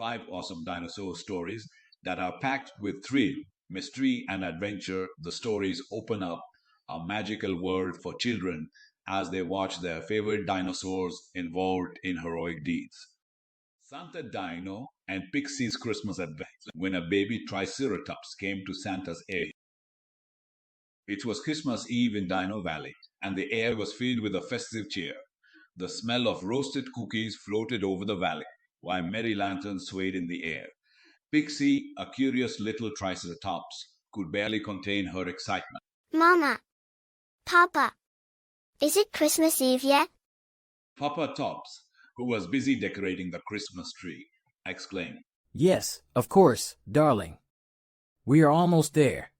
5 awesome dinosaur stories that are packed with thrill, mystery, and adventure. The stories open up a magical world for children as they watch their favorite dinosaurs involved in heroic deeds. Santa Dino and Pixie's Christmas Adventure when a baby Triceratops came to Santa's air. It was Christmas Eve in Dino Valley, and the air was filled with a festive cheer. The smell of roasted cookies floated over the valley, while merry lanterns swayed in the air. Pixie, a curious little Triceratops, could barely contain her excitement. Mama! Papa! Is it Christmas Eve yet? Papa Tops, who was busy decorating the Christmas tree, exclaimed, Yes, of course, darling. We are almost there.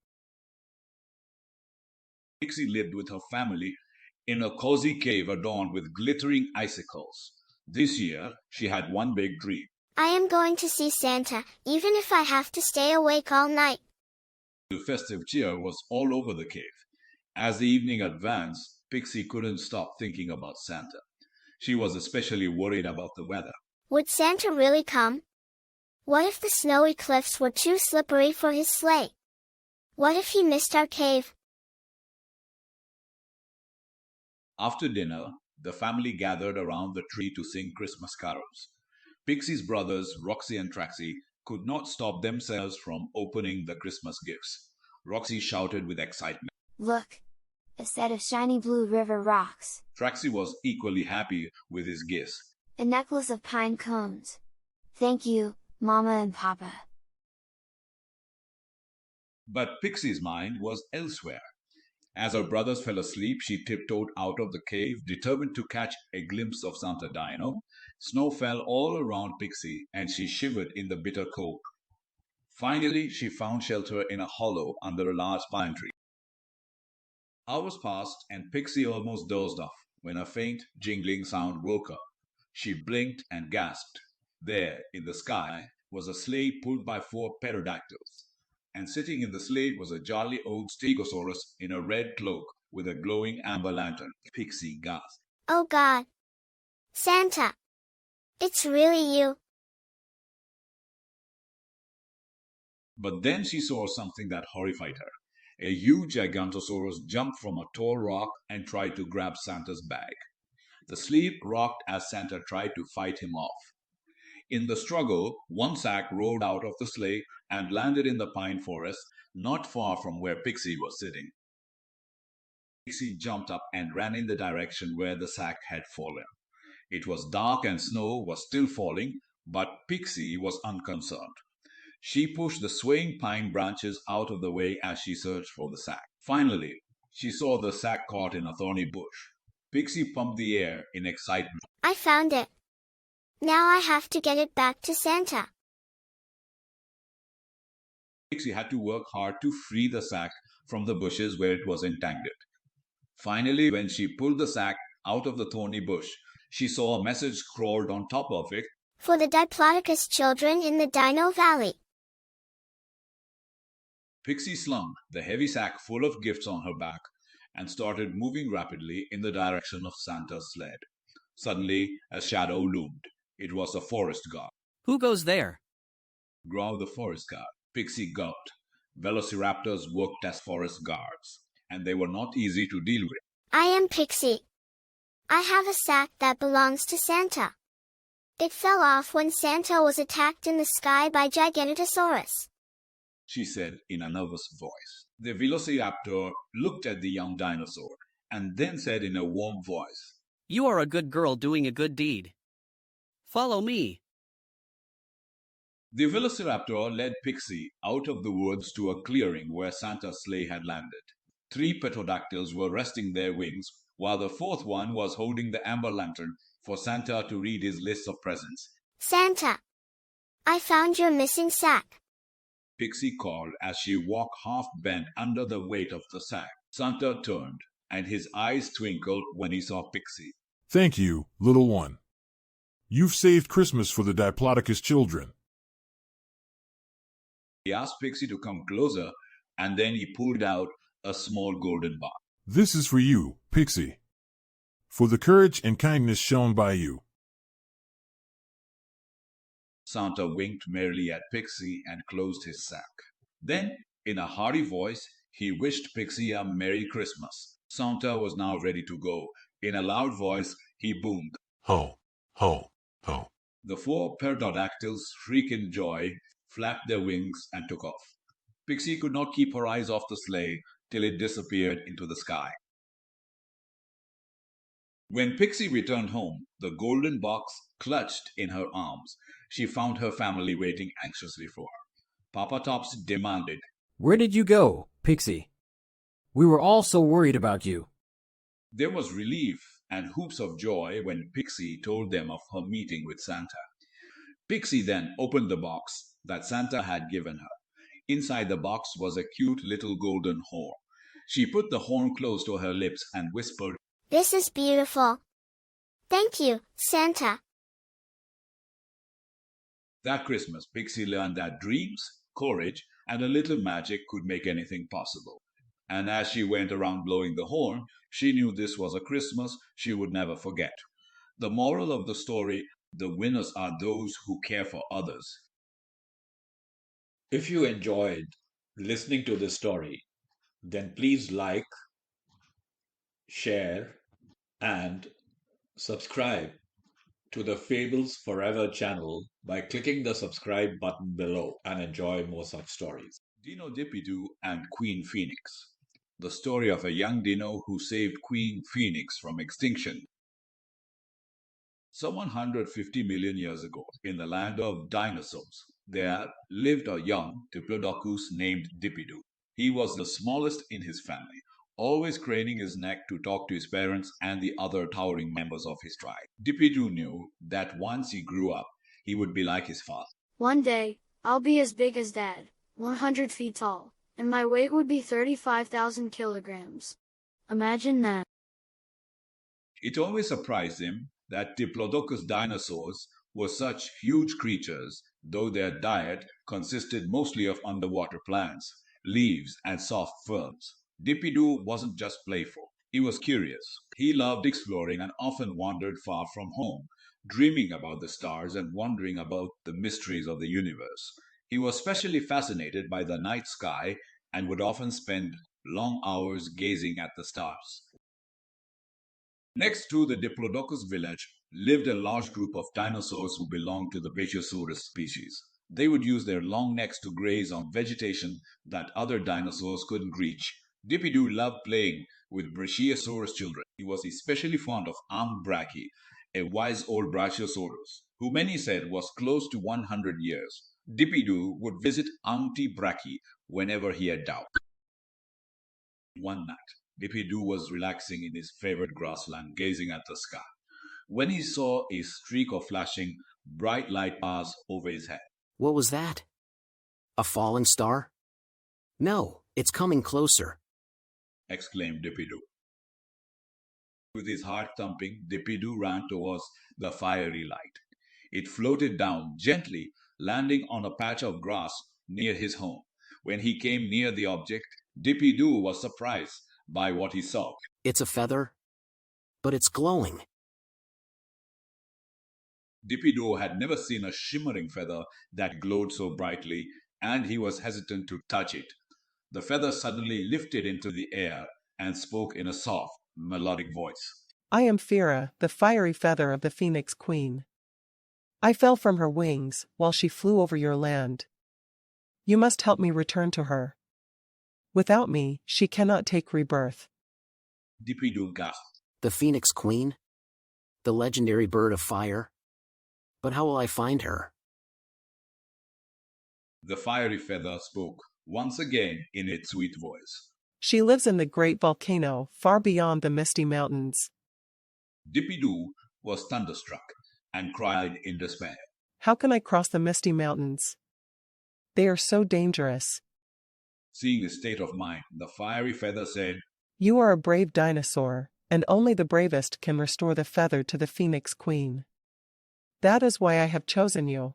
Pixie lived with her family in a cozy cave adorned with glittering icicles. This year, she had one big dream. I am going to see Santa, even if I have to stay awake all night. The festive cheer was all over the cave. As the evening advanced, Pixie couldn't stop thinking about Santa. She was especially worried about the weather. Would Santa really come? What if the snowy cliffs were too slippery for his sleigh? What if he missed our cave? After dinner, the family gathered around the tree to sing Christmas carols. Pixie's brothers, Roxy and Traxy, could not stop themselves from opening the Christmas gifts. Roxy shouted with excitement. Look! A set of shiny blue river rocks. Traxy was equally happy with his gifts. A necklace of pine cones. Thank you, Mama and Papa. But Pixie's mind was elsewhere. As her brothers fell asleep, she tiptoed out of the cave, determined to catch a glimpse of Santa Dino. Snow fell all around Pixie, and she shivered in the bitter cold. Finally, she found shelter in a hollow under a large pine tree. Hours passed, and Pixie almost dozed off when a faint, jingling sound woke her. She blinked and gasped. There, in the sky, was a sleigh pulled by 4 pterodactyls. And sitting in the sleigh was a jolly old Stegosaurus in a red cloak with a glowing amber lantern. Pixie gasped. Oh God! Santa! It's really you! But then she saw something that horrified her. A huge Giganotosaurus jumped from a tall rock and tried to grab Santa's bag. The sleigh rocked as Santa tried to fight him off. In the struggle, one sack rolled out of the sleigh and landed in the pine forest, not far from where Pixie was sitting. Pixie jumped up and ran in the direction where the sack had fallen. It was dark and snow was still falling, but Pixie was unconcerned. She pushed the swaying pine branches out of the way as she searched for the sack. Finally, she saw the sack caught in a thorny bush. Pixie pumped the air in excitement. I found it! Now I have to get it back to Santa. Pixie had to work hard to free the sack from the bushes where it was entangled. Finally, when she pulled the sack out of the thorny bush, she saw a message scrawled on top of it. For the Diplodocus children in the Dino Valley. Pixie slung the heavy sack full of gifts on her back and started moving rapidly in the direction of Santa's sled. Suddenly, a shadow loomed. It was a forest guard. Who goes there? Growled the forest guard. Pixie gulped. Velociraptors worked as forest guards, and they were not easy to deal with. I am Pixie. I have a sack that belongs to Santa. It fell off when Santa was attacked in the sky by Giganotosaurus, she said in a nervous voice. The Velociraptor looked at the young dinosaur and then said in a warm voice, You are a good girl doing a good deed. Follow me. The Velociraptor led Pixie out of the woods to a clearing where Santa's sleigh had landed. 3 Pterodactyls were resting their wings, while the 4th one was holding the amber lantern for Santa to read his list of presents. Santa! I found your missing sack. Pixie called as she walked half-bent under the weight of the sack. Santa turned, and his eyes twinkled when he saw Pixie. Thank you, little one. You've saved Christmas for the Diplodocus children. He asked Pixie to come closer, and then he pulled out a small golden bar. This is for you, Pixie, for the courage and kindness shown by you. Santa winked merrily at Pixie and closed his sack. Then, in a hearty voice, he wished Pixie a Merry Christmas. Santa was now ready to go. In a loud voice, he boomed, Ho, ho, ho. The four pterodactyls, shrieked in joy, flapped their wings, and took off. Pixie could not keep her eyes off the sleigh till it disappeared into the sky. When Pixie returned home, the golden box clutched in her arms. She found her family waiting anxiously for her. Papa Tops demanded, Where did you go, Pixie? We were all so worried about you. There was relief and whoops of joy when Pixie told them of her meeting with Santa. Pixie then opened the box that Santa had given her. Inside the box was a cute little golden horn. She put the horn close to her lips and whispered, This is beautiful. Thank you, Santa. That Christmas, Pixie learned that dreams, courage, and a little magic could make anything possible. And as she went around blowing the horn, she knew this was a Christmas she would never forget. The moral of the story: the winners are those who care for others. If you enjoyed listening to this story, then please like, share, and subscribe to the Fables Forever channel by clicking the subscribe button below and enjoy more such stories. Dino Dippydoo and Queen Phoenix. The story of a young dino who saved Queen Phoenix from extinction. Some 150 million years ago, in the land of dinosaurs, there lived a young Diplodocus named Dippydoo. He was the smallest in his family, always craning his neck to talk to his parents and the other towering members of his tribe. Dippydoo knew that once he grew up, he would be like his father. One day, I'll be as big as Dad, 100 feet tall, and my weight would be 35,000 kilograms. Imagine that. It always surprised him that Diplodocus dinosaurs were such huge creatures, though their diet consisted mostly of underwater plants, leaves, and soft ferns. Dippydoo wasn't just playful. He was curious. He loved exploring and often wandered far from home, dreaming about the stars and wondering about the mysteries of the universe. He was especially fascinated by the night sky and would often spend long hours gazing at the stars. Next to the Diplodocus village lived a large group of dinosaurs who belonged to the Brachiosaurus species. They would use their long necks to graze on vegetation that other dinosaurs couldn't reach. Dippydoo loved playing with Brachiosaurus children. He was especially fond of Aunt Brachie, a wise old Brachiosaurus, who many said was close to 100 years. Dippydoo would visit Auntie Brachie whenever he had doubt. One night, Dippydoo was relaxing in his favorite grassland, gazing at the sky, when he saw a streak of flashing, bright light pass over his head. What was that? A falling star? No, it's coming closer, exclaimed Dippydoo. With his heart thumping, Dippydoo ran towards the fiery light. It floated down gently, landing on a patch of grass near his home. When he came near the object, Dippydoo was surprised by what he saw. It's a feather, but it's glowing. Dippydoo had never seen a shimmering feather that glowed so brightly, and he was hesitant to touch it. The feather suddenly lifted into the air and spoke in a soft, melodic voice. I am Fira, the fiery feather of the Phoenix Queen. I fell from her wings while she flew over your land. You must help me return to her. Without me, she cannot take rebirth. Dippydoo gasped. The Phoenix Queen? The legendary bird of fire? But how will I find her? The fiery feather spoke once again in its sweet voice. She lives in the great volcano far beyond the misty mountains. Dippydoo was thunderstruck and cried in despair. How can I cross the misty mountains? They are so dangerous. Seeing his state of mind, the fiery feather said, You are a brave dinosaur, and only the bravest can restore the feather to the Phoenix Queen. That is why I have chosen you.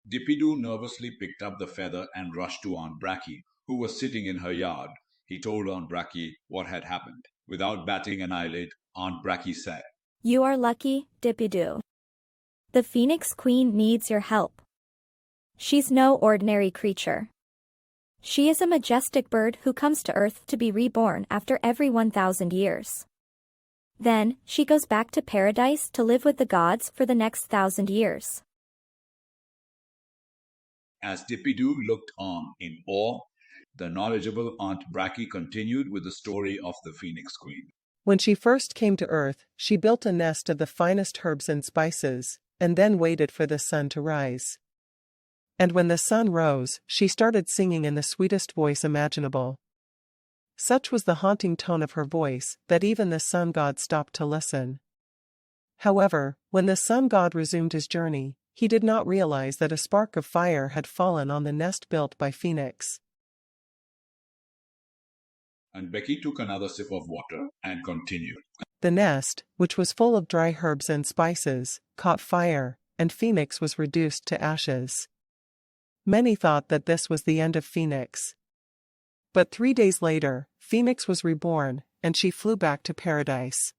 Dippydoo nervously picked up the feather and rushed to Aunt Brachie, who was sitting in her yard. He told Aunt Brachie what had happened. Without batting an eyelid, Aunt Brachie said, You are lucky, Dippydoo. The Phoenix Queen needs your help. She's no ordinary creature. She is a majestic bird who comes to Earth to be reborn after every 1,000 years. Then, she goes back to paradise to live with the gods for the next 1,000 years. As Dippydoo looked on in awe, the knowledgeable Aunt Brachie continued with the story of the Phoenix Queen. When she first came to Earth, she built a nest of the finest herbs and spices, and then waited for the sun to rise. And when the sun rose, she started singing in the sweetest voice imaginable. Such was the haunting tone of her voice that even the sun god stopped to listen. However, when the sun god resumed his journey, he did not realize that a spark of fire had fallen on the nest built by Phoenix. And Becky took another sip of water and continued. The nest, which was full of dry herbs and spices, caught fire, and Phoenix was reduced to ashes. Many thought that this was the end of Phoenix. But 3 days later, Phoenix was reborn, and she flew back to paradise.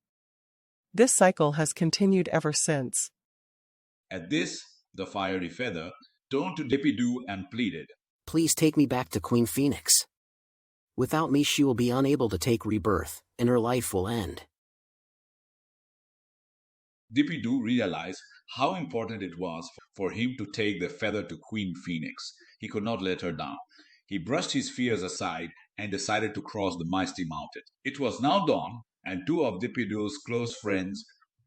This cycle has continued ever since. At this, the fiery feather turned to Dippydoo and pleaded, Please take me back to Queen Phoenix. Without me she will be unable to take rebirth, and her life will end. Dippydoo realized how important it was for him to take the feather to Queen Phoenix. He could not let her down. He brushed his fears aside and decided to cross the mighty mountain. It was now dawn, and two of Dippydoo's close friends,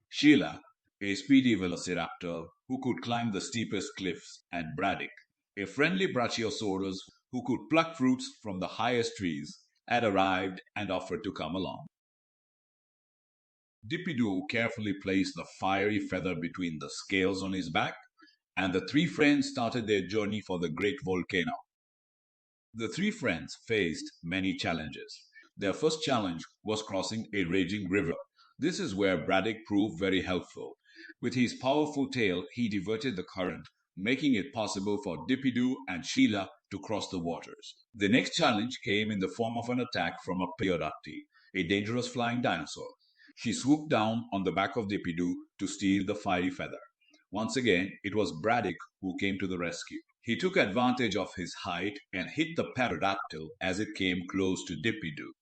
Sheila, a speedy Velociraptor who could climb the steepest cliffs, and Braddock, a friendly Brachiosaurus who could pluck fruits from the highest trees, had arrived and offered to come along. Dippydoo carefully placed the fiery feather between the scales on his back, and the three friends started their journey for the great volcano. The three friends faced many challenges. Their first challenge was crossing a raging river. This is where Braddock proved very helpful. With his powerful tail, he diverted the current, making it possible for Dippydoo and Sheila to cross the waters. The next challenge came in the form of an attack from a Pterodactyl, a dangerous flying dinosaur. She swooped down on the back of Dippydoo to steal the fiery feather. Once again, it was Braddock who came to the rescue. He took advantage of his height and hit the Pterodactyl as it came close to Dippydoo.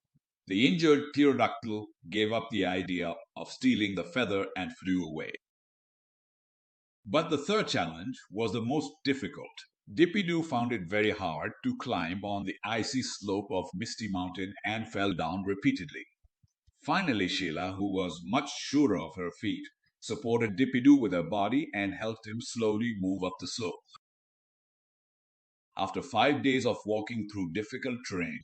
The injured Pterodactyl gave up the idea of stealing the feather and flew away. But the third challenge was the most difficult. Dippydoo found it very hard to climb on the icy slope of Misty Mountain and fell down repeatedly. Finally, Sheila, who was much surer of her feet, supported Dippydoo with her body and helped him slowly move up the slope. After 5 days of walking through difficult terrain,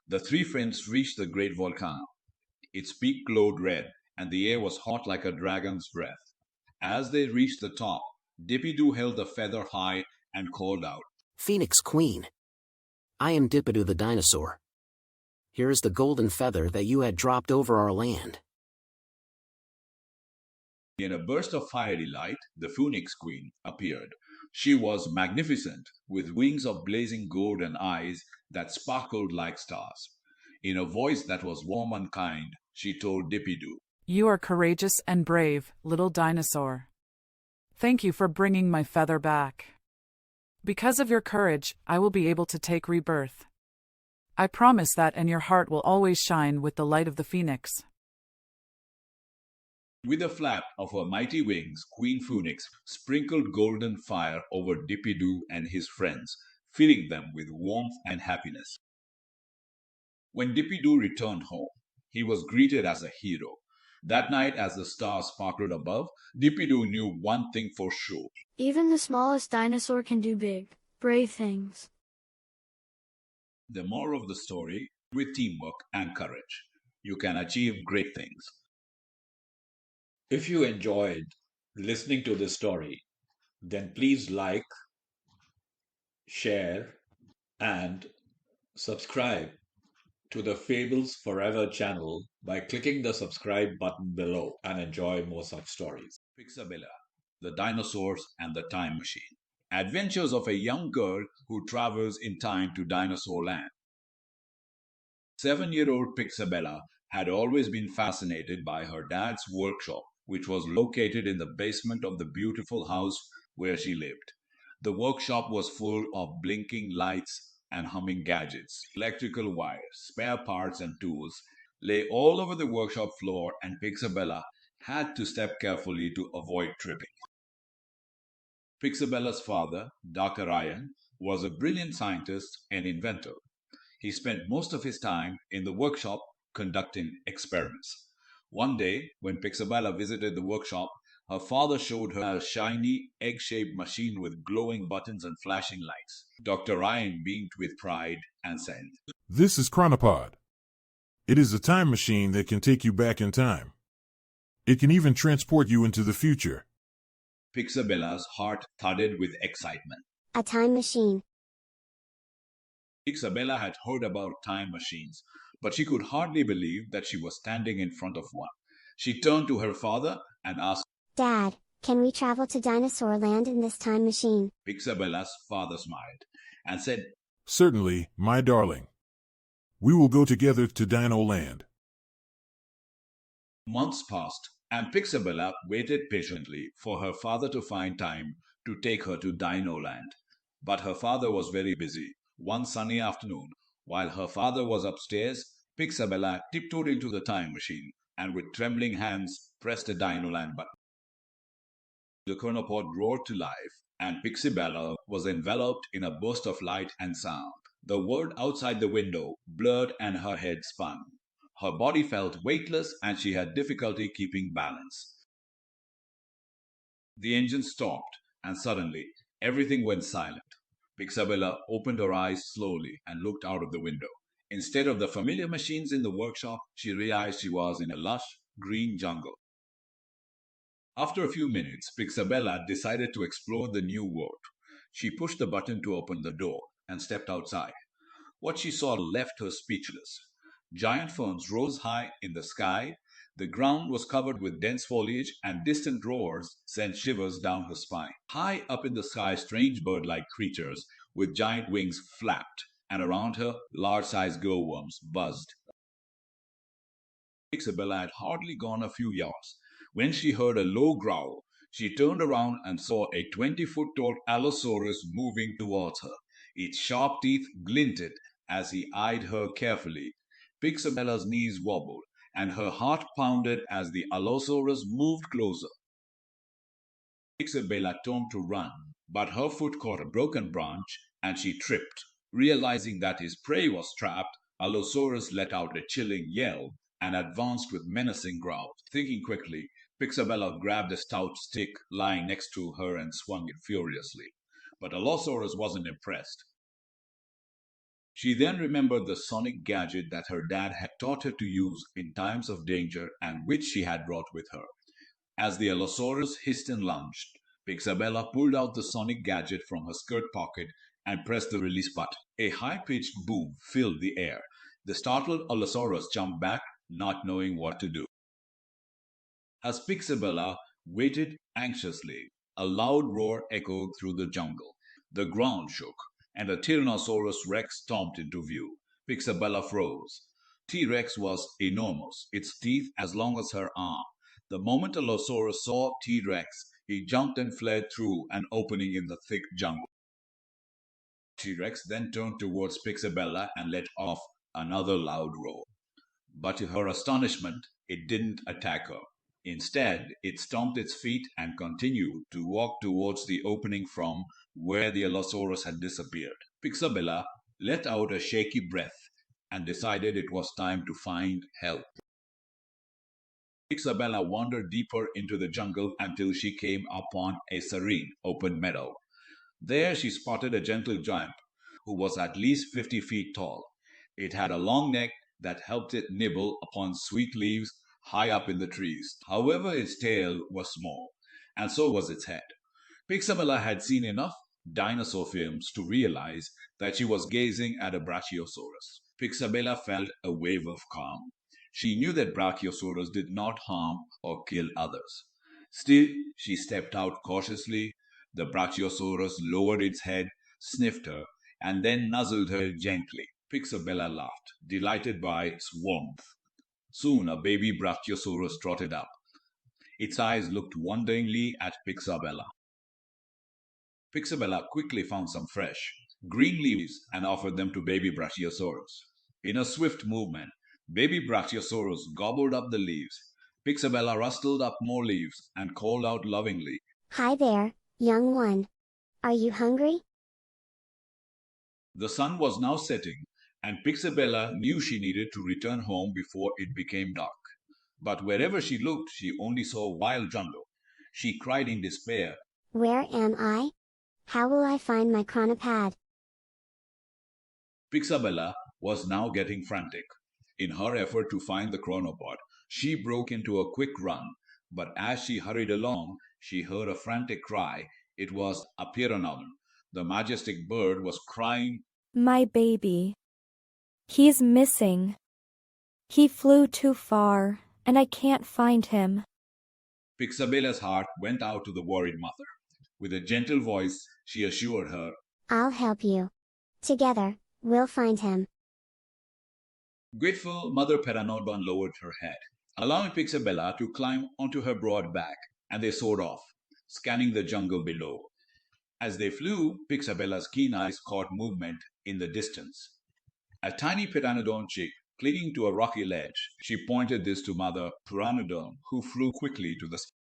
the three friends reached the great volcano. Its peak glowed red, and the air was hot like a dragon's breath. As they reached the top, Dippydoo held the feather high and called out, Phoenix Queen. I am Dippydoo the dinosaur. Here is the golden feather that you had dropped over our land. In a burst of fiery light, the Phoenix Queen appeared. She was magnificent, with wings of blazing gold and eyes that sparkled like stars. In a voice that was warm and kind, she told Dippydoo, You are courageous and brave, little dinosaur. Thank you for bringing my feather back. Because of your courage, I will be able to take rebirth. I promise that, and your heart will always shine with the light of the phoenix. With a flap of her mighty wings, Queen Phoenix sprinkled golden fire over Dippydoo and his friends, filling them with warmth and happiness. When Dippydoo returned home, he was greeted as a hero. That night, as the stars sparkled above, Dippydoo knew one thing for sure. Even the smallest dinosaur can do big, brave things. The moral of the story, with teamwork and courage, you can achieve great things. If you enjoyed listening to this story, then please like, share, and subscribe to the Fables Forever channel by clicking the subscribe button below and enjoy more such stories. Pixabella, the Dinosaurs and the Time Machine. Adventures of a young girl who travels in time to Dinosaur Land. 7-year-old Pixabella had always been fascinated by her dad's workshop which was located in the basement of the beautiful house where she lived. The workshop was full of blinking lights and humming gadgets. Electrical wires, spare parts, and tools lay all over the workshop floor, and Pixabella had to step carefully to avoid tripping. Pixabella's father, Dr. Ryan, was a brilliant scientist and inventor. He spent most of his time in the workshop conducting experiments. One day, when Pixabella visited the workshop, her father showed her a shiny, egg-shaped machine with glowing buttons and flashing lights. Dr. Ryan beamed with pride and said, "This is Chronopod. It is a time machine that can take you back in time. It can even transport you into the future." Pixabella's heart thudded with excitement. A time machine. Pixabella had heard about time machines, but she could hardly believe that she was standing in front of one. She turned to her father and asked, Dad, can we travel to Dinosaur Land in this time machine? Pixabella's father smiled and said, "Certainly, my darling. We will go together to Dino Land." Months passed, and Pixabella waited patiently for her father to find time to take her to Dino Land. But her father was very busy. One sunny afternoon, while her father was upstairs, Pixabella tiptoed into the time machine and with trembling hands pressed the Dino Land button. The chronopod roared to life, and Pixabella was enveloped in a burst of light and sound. The world outside the window blurred and her head spun. Her body felt weightless and she had difficulty keeping balance. The engine stopped, and suddenly everything went silent. Pixabella opened her eyes slowly and looked out of the window. Instead of the familiar machines in the workshop, she realized she was in a lush, green jungle. After a few minutes, Pixabella decided to explore the new world. She pushed the button to open the door and stepped outside. What she saw left her speechless. Giant ferns rose high in the sky, the ground was covered with dense foliage, and distant roars sent shivers down her spine. High up in the sky, strange bird-like creatures with giant wings flapped, and around her, large-sized glowworms buzzed. Pixabella had hardly gone a few yards when she heard a low growl. She turned around and saw a 20-foot tall Allosaurus moving towards her. Its sharp teeth glinted as he eyed her carefully. Pixabella's knees wobbled, and her heart pounded as the Allosaurus moved closer. Pixabella turned to run, but her foot caught a broken branch, and she tripped. Realizing that his prey was trapped, Allosaurus let out a chilling yell and advanced with menacing growls. Thinking quickly, Pixabella grabbed a stout stick lying next to her and swung it furiously. But Allosaurus wasn't impressed. She then remembered the sonic gadget that her dad had taught her to use in times of danger and which she had brought with her. As the Allosaurus hissed and lunged, Pixabella pulled out the sonic gadget from her skirt pocket and pressed the release button. A high-pitched boom filled the air. The startled Allosaurus jumped back, not knowing what to do. As Pixabella waited anxiously, a loud roar echoed through the jungle. The ground shook, and a Tyrannosaurus Rex stomped into view. Pixabella froze. T-Rex was enormous, its teeth as long as her arm. The moment Allosaurus saw T-Rex, he jumped and fled through an opening in the thick jungle. T-Rex then turned towards Pixabella and let off another loud roar. But to her astonishment, it didn't attack her. Instead, it stomped its feet and continued to walk towards the opening from where the Allosaurus had disappeared. Pixabella let out a shaky breath and decided it was time to find help. Pixabella wandered deeper into the jungle until she came upon a serene, open meadow. There she spotted a gentle giant who was at least 50 feet tall. It had a long neck that helped it nibble upon sweet leaves high up in the trees. However, its tail was small, and so was its head. Pixabella had seen enough dinosaur films to realize that she was gazing at a Brachiosaurus. Pixabella felt a wave of calm. She knew that Brachiosaurus did not harm or kill others. Still, she stepped out cautiously. The Brachiosaurus lowered its head, sniffed her, and then nuzzled her gently. Pixabella laughed, delighted by its warmth. Soon a baby Brachiosaurus trotted up. Its eyes looked wonderingly at Pixabella. Pixabella quickly found some fresh, green leaves and offered them to baby Brachiosaurus. In a swift movement, baby Brachiosaurus gobbled up the leaves. Pixabella rustled up more leaves and called out lovingly, "Hi there, young one. Are you hungry?" The sun was now setting, and Pixabella knew she needed to return home before it became dark. But wherever she looked, she only saw wild jungle. She cried in despair, "Where am I? How will I find my chronopod?" Pixabella was now getting frantic. In her effort to find the chronopod, she broke into a quick run, but as she hurried along, she heard a frantic cry. It was a Pteranodon. The majestic bird was crying, My baby. He's missing. He flew too far, and I can't find him. Pixabella's heart went out to the worried mother. With a gentle voice, she assured her, "I'll help you. Together, we'll find him." Grateful, Mother Pteranodon lowered her head, allowing Pixabella to climb onto her broad back, and they soared off, scanning the jungle below. As they flew, Pixabella's keen eyes caught movement in the distance. A tiny Pteranodon chick clinging to a rocky ledge. She pointed this to Mother Pteranodon, who flew quickly to the sky.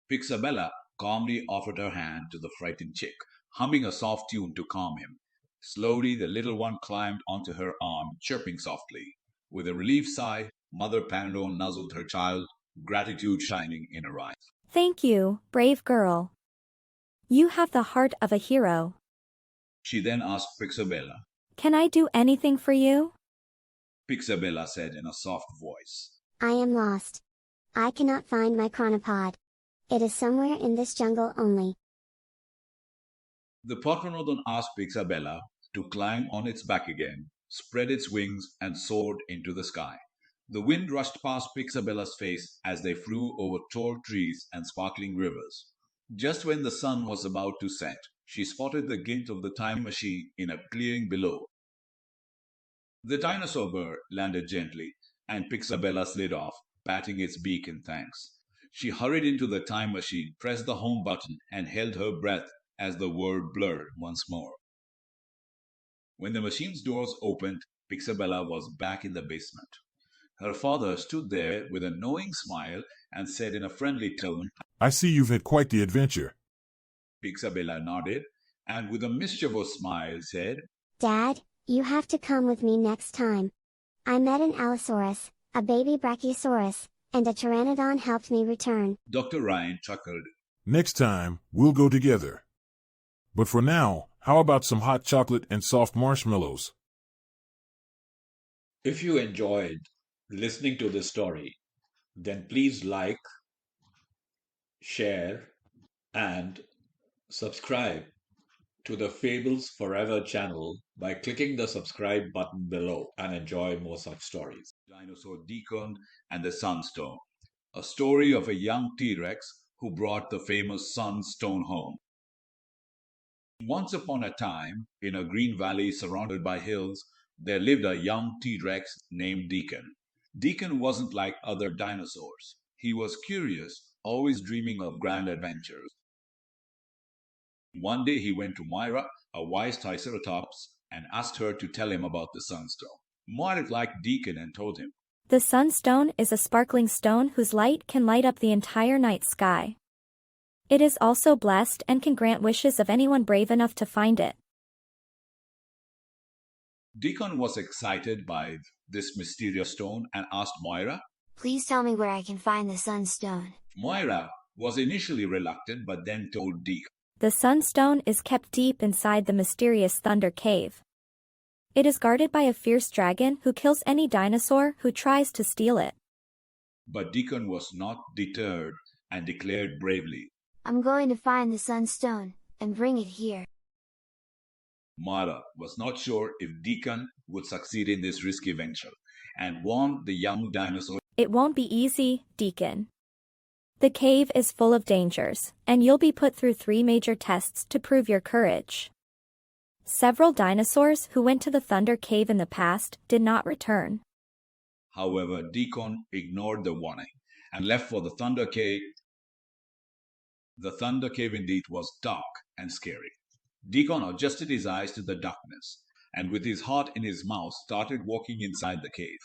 Pixabella calmly offered her hand to the frightened chick, humming a soft tune to calm him. Slowly, the little one climbed onto her arm, chirping softly. With a relieved sigh, Mother Pteranodon nuzzled her child, gratitude shining in her eyes. Thank you, brave girl. You have the heart of a hero. She then asked Pixabella. Can I do anything for you? Pixabella said in a soft voice. "I am lost. I cannot find my chronopod. It is somewhere in this jungle only." The Pteranodon asked Pixabella to climb on its back again, spread its wings, and soared into the sky. The wind rushed past Pixabella's face as they flew over tall trees and sparkling rivers. Just when the sun was about to set, she spotted the glint of the time machine in a clearing below. The dinosaur bird landed gently, and Pixabella slid off, patting its beak in thanks. She hurried into the time machine, pressed the home button, and held her breath as the world blurred once more. When the machine's doors opened, Pixabella was back in the basement. Her father stood there with a knowing smile and said in a friendly tone, I see you've had quite the adventure. Pixabella nodded, and with a mischievous smile said, "Dad, you have to come with me next time. I met an Allosaurus, a baby Brachiosaurus, and a Pteranodon helped me return." Dr. Ryan chuckled. Next time, we'll go together. But for now, how about some hot chocolate and soft marshmallows? If you enjoyed listening to this story, then please like, share, and subscribe to the Fables Forever channel by clicking the subscribe button below and enjoy more such stories. Dinosaur Deacon and the Sunstone, a story of a young T-Rex who brought the famous Sunstone home. Once upon a time, in a green valley surrounded by hills, there lived a young T-Rex named Deacon. Deacon wasn't like other dinosaurs. He was curious, always dreaming of grand adventures. One day he went to Moira, a wise Triceratops, and asked her to tell him about the Sunstone. Moira liked Deacon and told him, The sunstone is a sparkling stone whose light can light up the entire night sky. It is also blessed and can grant wishes of anyone brave enough to find it. Deacon was excited by this mysterious stone and asked Moira. Please tell me where I can find the sunstone. Moira was initially reluctant but then told Deacon. The sunstone is kept deep inside the mysterious Thunder Cave. It is guarded by a fierce dragon who kills any dinosaur who tries to steal it. But Deacon was not deterred and declared bravely, I'm going to find the sunstone and bring it here. Moira was not sure if Deacon would succeed in this risky venture and warned the young dinosaur. It won't be easy, Deacon. The cave is full of dangers, and you'll be put through 3 major tests to prove your courage. Several dinosaurs who went to the Thunder Cave in the past did not return. However, Deacon ignored the warning and left for the Thunder Cave. The Thunder Cave indeed was dark and scary. Deacon adjusted his eyes to the darkness, and with his heart in his mouth started walking inside the cave.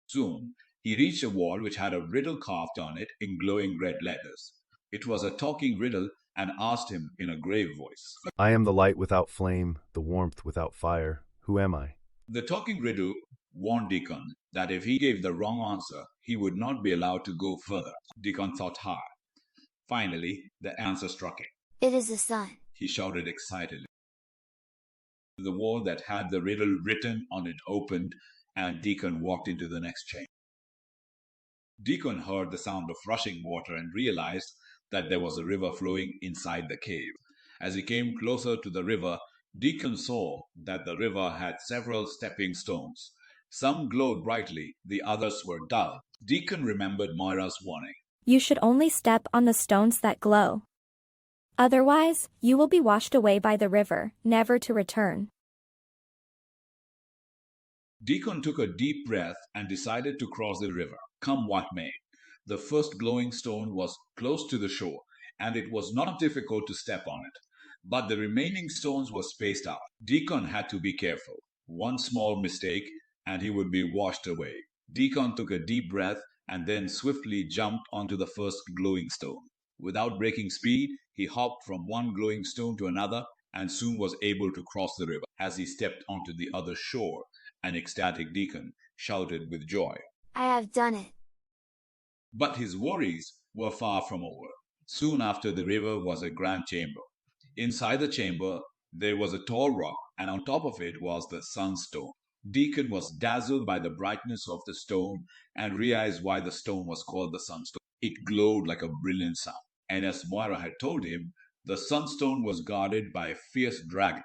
Soon he reached a wall which had a riddle carved on it in glowing red letters. It was a talking riddle and asked him in a grave voice, I am the light without flame, the warmth without fire. Who am I? The talking riddle warned Deacon that if he gave the wrong answer, he would not be allowed to go further. Deacon thought hard. Finally, the answer struck him. It is the sun, he shouted excitedly. The wall that had the riddle written on it opened, and Deacon walked into the next chamber. Deacon heard the sound of rushing water and realized that there was a river flowing inside the cave. As he came closer to the river, Deacon saw that the river had several stepping stones. Some glowed brightly, the others were dull. Deacon remembered Moira's warning. You should only step on the stones that glow. Otherwise, you will be washed away by the river, never to return. Deacon took a deep breath and decided to cross the river, come what may. The first glowing stone was close to the shore, and it was not difficult to step on it. But the remaining stones were spaced out. Deacon had to be careful. One small mistake, and he would be washed away. Deacon took a deep breath and then swiftly jumped onto the first glowing stone. Without breaking speed, he hopped from one glowing stone to another and soon was able to cross the river. As he stepped onto the other shore, an ecstatic Deacon shouted with joy, I have done it. But his worries were far from over. Soon after, the river was a grand chamber. Inside the chamber, there was a tall rock, and on top of it was the sunstone. Deacon was dazzled by the brightness of the stone and realized why the stone was called the sunstone. It glowed like a brilliant sun, and as Moira had told him, the sunstone was guarded by a fierce dragon.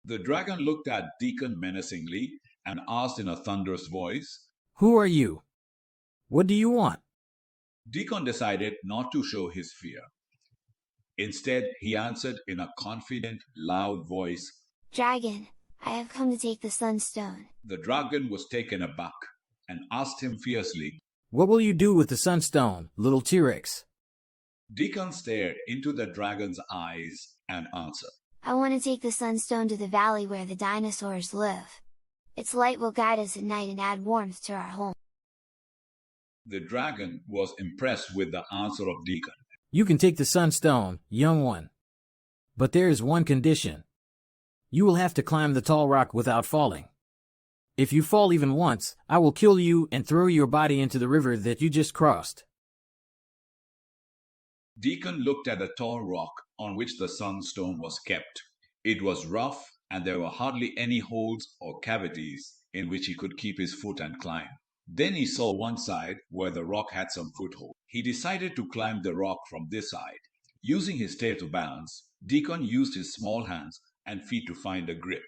The dragon looked at Deacon menacingly and asked in a thunderous voice, Who are you? What do you want? Deacon decided not to show his fear. Instead, he answered in a confident, loud voice, Dragon, I have come to take the sunstone. The dragon was taken aback and asked him fiercely, What will you do with the sunstone, little T-Rex? Deacon stared into the dragon's eyes and answered, I want to take the sunstone to the valley where the dinosaurs live. Its light will guide us at night and add warmth to our home. The dragon was impressed with the answer of Deacon. You can take the sunstone, young one. But there is one condition. You will have to climb the tall rock without falling. If you fall even once, I will kill you and throw your body into the river that you just crossed. Deacon looked at the tall rock on which the sunstone was kept. It was rough, and there were hardly any holes or cavities in which he could keep his foot and climb. Then he saw one side where the rock had some foothold. He decided to climb the rock from this side. Using his tail to balance, Deacon used his small hands and feet to find a grip.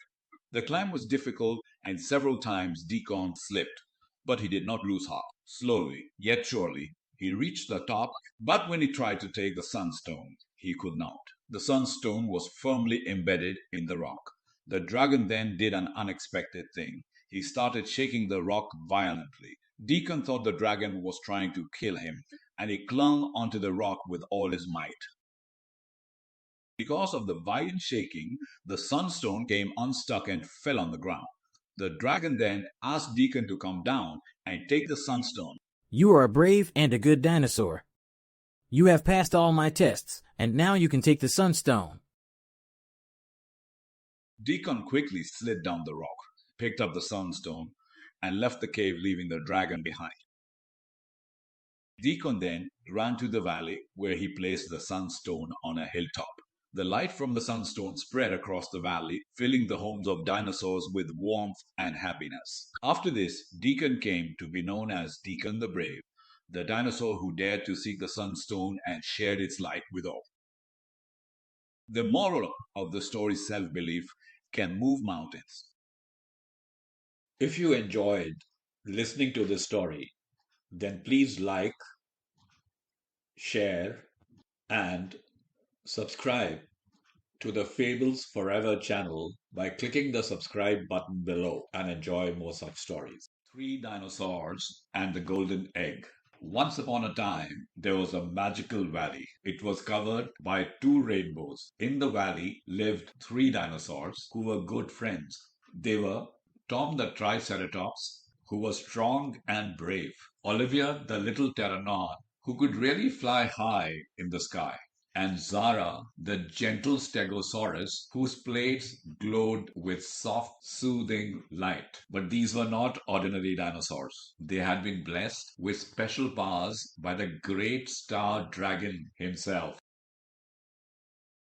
The climb was difficult, and several times Deacon slipped, but he did not lose heart. Slowly, yet surely, he reached the top, but when he tried to take the sunstone, he could not. The sunstone was firmly embedded in the rock. The dragon then did an unexpected thing. He started shaking the rock violently. Deacon thought the dragon was trying to kill him, and he clung onto the rock with all his might. Because of the violent shaking, the sunstone came unstuck and fell on the ground. The dragon then asked Deacon to come down and take the sunstone. You are a brave and a good dinosaur. You have passed all my tests, and now you can take the sunstone. Deacon quickly slid down the rock, picked up the sunstone, and left the cave, leaving the dragon behind. Deacon then ran to the valley, where he placed the sunstone on a hilltop. The light from the sunstone spread across the valley, filling the homes of dinosaurs with warmth and happiness. After this, Deacon came to be known as Deacon the Brave, the dinosaur who dared to seek the sunstone and shared its light with all. The moral of the story, self-belief can move mountains. If you enjoyed listening to this story, then please like, share, and subscribe to the Fables Forever channel by clicking the subscribe button below and enjoy more such stories. Three Dinosaurs and the Golden Egg. Once upon a time, there was a magical valley. It was covered by two rainbows. In the valley lived three dinosaurs who were good friends. They were Tom the Triceratops, who was strong and brave, Olivia the little Pteranodon, who could really fly high in the sky, and Zara, the gentle Stegosaurus, whose plates glowed with soft, soothing light. But these were not ordinary dinosaurs. They had been blessed with special powers by the great star dragon himself.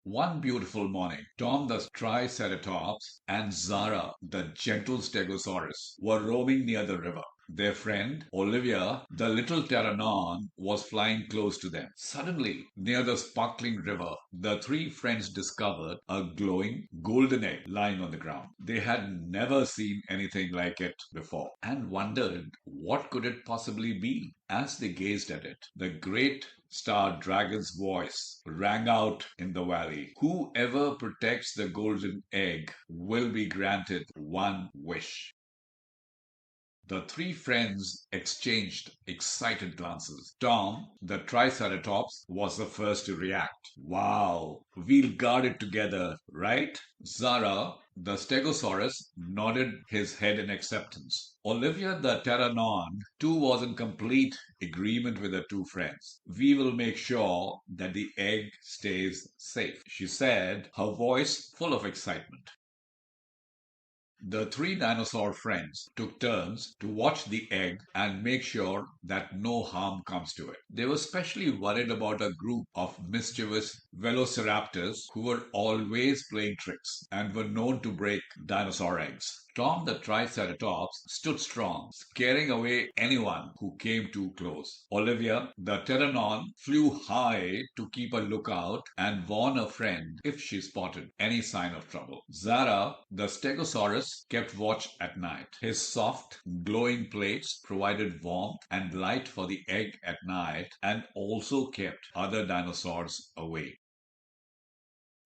One beautiful morning, Tom the Triceratops and Zara the gentle Stegosaurus were roaming near the river. Their friend, Olivia, the little Pteranodon, was flying close to them. Suddenly, near the sparkling river, the three friends discovered a glowing golden egg lying on the ground. They had never seen anything like it before and wondered what could it possibly be. As they gazed at it, the great star dragon's voice rang out in the valley. Whoever protects the golden egg will be granted one wish. The three friends exchanged excited glances. Tom, the Triceratops, was the first to react. Wow, we'll guard it together, right? Zara, the Stegosaurus, nodded his head in acceptance. Olivia the Pteranodon, too, was in complete agreement with her two friends. We will make sure that the egg stays safe, she said, her voice full of excitement. The three dinosaur friends took turns to watch the egg and make sure that no harm comes to it. They were especially worried about a group of mischievous velociraptors who were always playing tricks and were known to break dinosaur eggs. Tom the Triceratops stood strong, scaring away anyone who came too close. Olivia the Pteranodon flew high to keep a lookout and warn her friend if she spotted any sign of trouble. Zara the Stegosaurus kept watch at night. His soft, glowing plates provided warmth and light for the egg at night and also kept other dinosaurs away.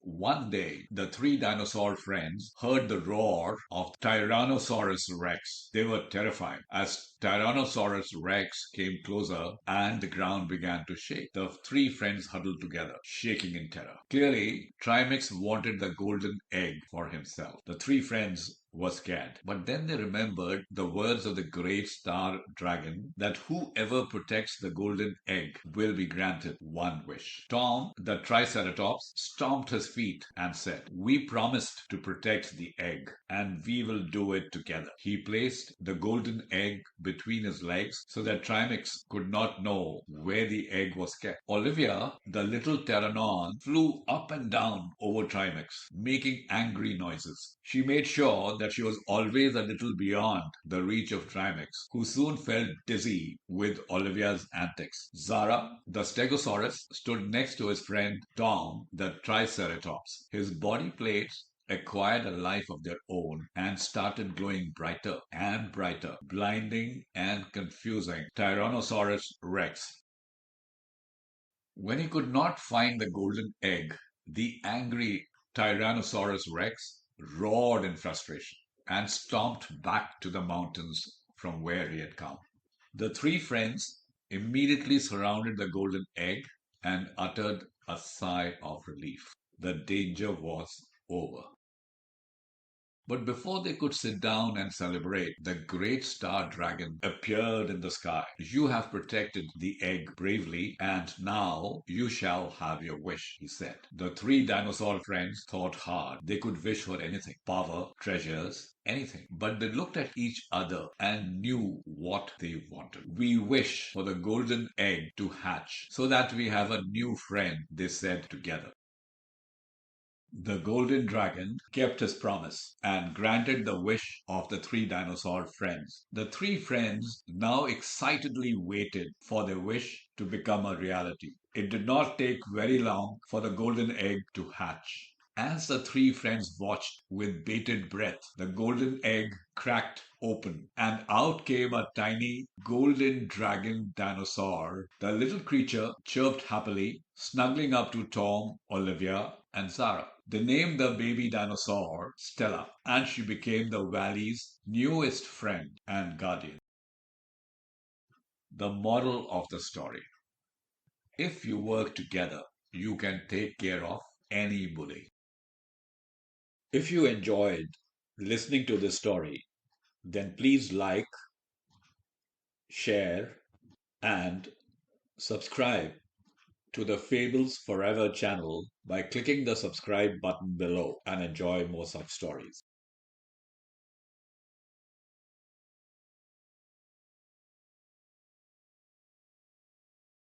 One day, the three dinosaur friends heard the roar of Tyrannosaurus Rex. They were terrified as Tyrannosaurus Rex came closer and the ground began to shake. The three friends huddled together, shaking in terror. Clearly, Trimix wanted the golden egg for himself. The three friends were scared. But then they remembered the words of the great star dragon that whoever protects the golden egg will be granted one wish. Tom, the Triceratops, stomped his feet and said, "We promised to protect the egg, and we will do it together." He placed the golden egg between his legs so that Trimix could not know where the egg was kept. Olivia, the little Pteranodon, flew up and down over Trimix, making angry noises. She made sure that she was always a little beyond the reach of Trimix, who soon felt dizzy with Olivia's antics. Zara, the Stegosaurus, stood next to his friend Tom, the Triceratops. His body plates acquired a life of their own and started glowing brighter and brighter, blinding and confusing Tyrannosaurus Rex. When he could not find the golden egg, the angry Tyrannosaurus Rex roared in frustration and stomped back to the mountains from where he had come. The three friends immediately surrounded the golden egg and uttered a sigh of relief. The danger was over. But before they could sit down and celebrate, the great star dragon appeared in the sky. "You have protected the egg bravely, and now you shall have your wish," he said. The three dinosaur friends thought hard. They could wish for anything: power, treasures, anything. But they looked at each other and knew what they wanted. "We wish for the golden egg to hatch so that we have a new friend," they said together. The golden dragon kept his promise and granted the wish of the three dinosaur friends. The three friends now excitedly waited for their wish to become a reality. It did not take very long for the golden egg to hatch. As the three friends watched with bated breath, the golden egg cracked open, and out came a tiny golden dragon dinosaur. The little creature chirped happily, snuggling up to Tom, Olivia, and Zara. They named the baby dinosaur Stella, and she became the valley's newest friend and guardian. The moral of the story: if you work together, you can take care of any bully. If you enjoyed listening to this story, then please like, share, and subscribe to the Fables Forever channel by clicking the subscribe button below and enjoy more such stories.